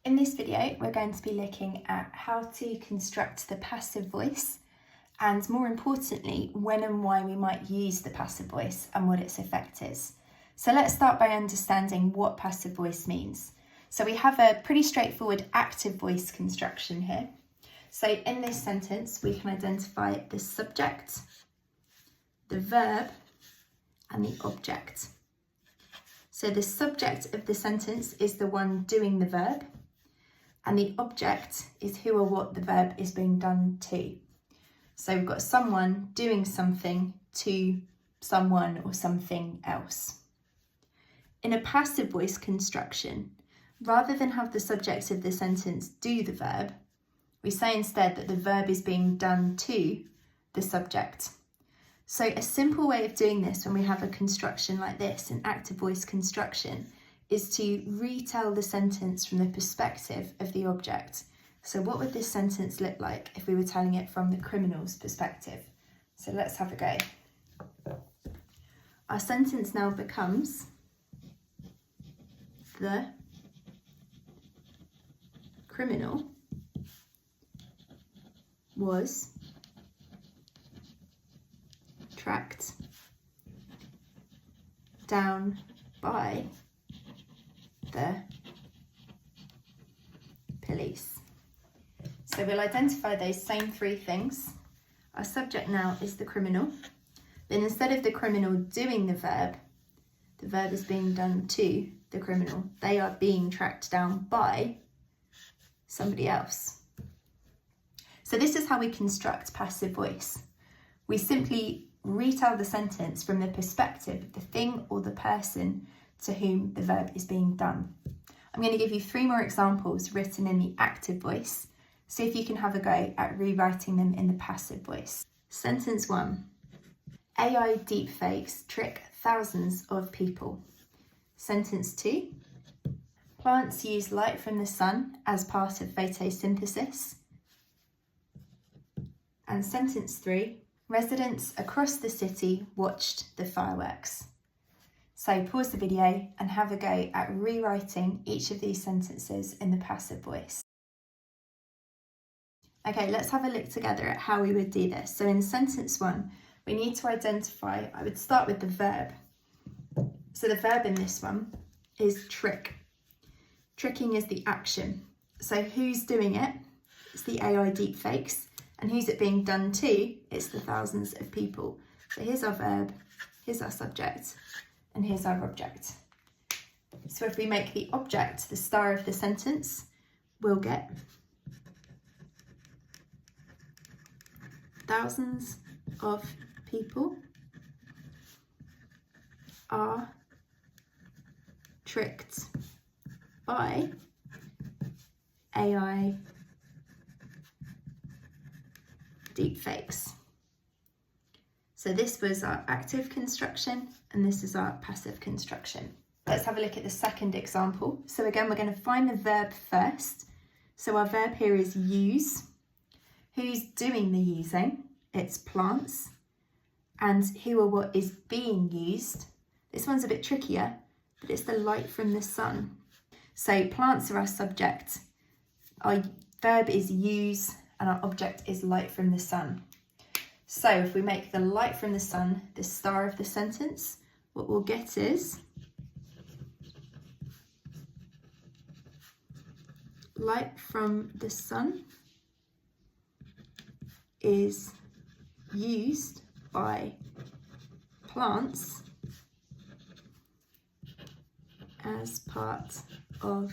In this video, we're going to be looking at how to construct the passive voice and, more importantly, when and why we might use the passive voice and what its effect is. So let's start by understanding what passive voice means. So we have a pretty straightforward active voice construction here. So in this sentence, we can identify the subject, the verb, and the object. So the subject of the sentence is the one doing the verb, and the object is who or what the verb is being done to. So we've got someone doing something to someone or something else. In a passive voice construction, rather than have the subject of the sentence do the verb, we say instead that the verb is being done to the subject. So a simple way of doing this when we have a construction like this, an active voice construction, is to retell the sentence from the perspective of the object. So what would this sentence look like if we were telling it from the criminal's perspective? So let's have a go. Our sentence now becomes: the criminal was tracked down by the police. So we'll identify those same three things. Our subject now is the criminal. Then instead of the criminal doing the verb is being done to the criminal. They are being tracked down by somebody else. So this is how we construct passive voice. We simply retell the sentence from the perspective of the thing or the person to whom the verb is being done. I'm going to give you 3 more examples written in the active voice. See if you can have a go at rewriting them in the passive voice. Sentence 1. AI deepfakes trick thousands of people. Sentence 2. Plants use light from the sun as part of photosynthesis. And sentence 3. Residents across the city watched the fireworks. So pause the video and have a go at rewriting each of these sentences in the passive voice. Okay, let's have a look together at how we would do this. So in sentence 1, we need to identify, I would start with the verb. So the verb in this one is trick. Tricking is the action. So who's doing it? It's the AI deepfakes. And who's it being done to? It's the thousands of people. So here's our verb, here's our subject, and here's our object. So if we make the object the star of the sentence, we'll get thousands of people are tricked by AI deepfakes. So this was our active construction and this is our passive construction. Let's have a look at the second example. So again, we're going to find the verb first. So our verb here is use. Who's doing the using? It's plants. And who or what is being used? This one's a bit trickier, but it's the light from the sun. So plants are our subject. Our verb is use and our object is light from the sun. So if we make the light from the sun the star of the sentence, what we'll get is light from the sun is used by plants as part of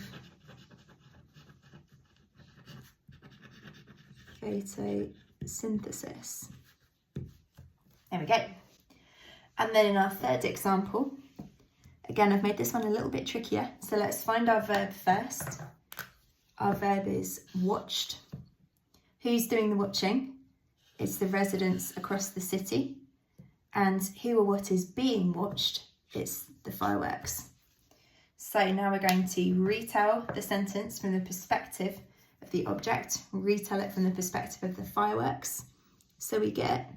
photosynthesis. There we go. And then in our third example, again, I've made this one a little bit trickier. So let's find our verb first. Our verb is watched. Who's doing the watching? It's the residents across the city. And who or what is being watched? It's the fireworks. So now we're going to retell the sentence from the perspective of the object, retell it from the perspective of the fireworks. So we get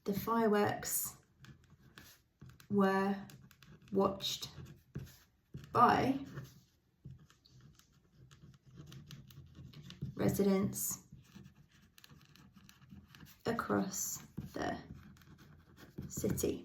the fireworks were watched by residents across the city.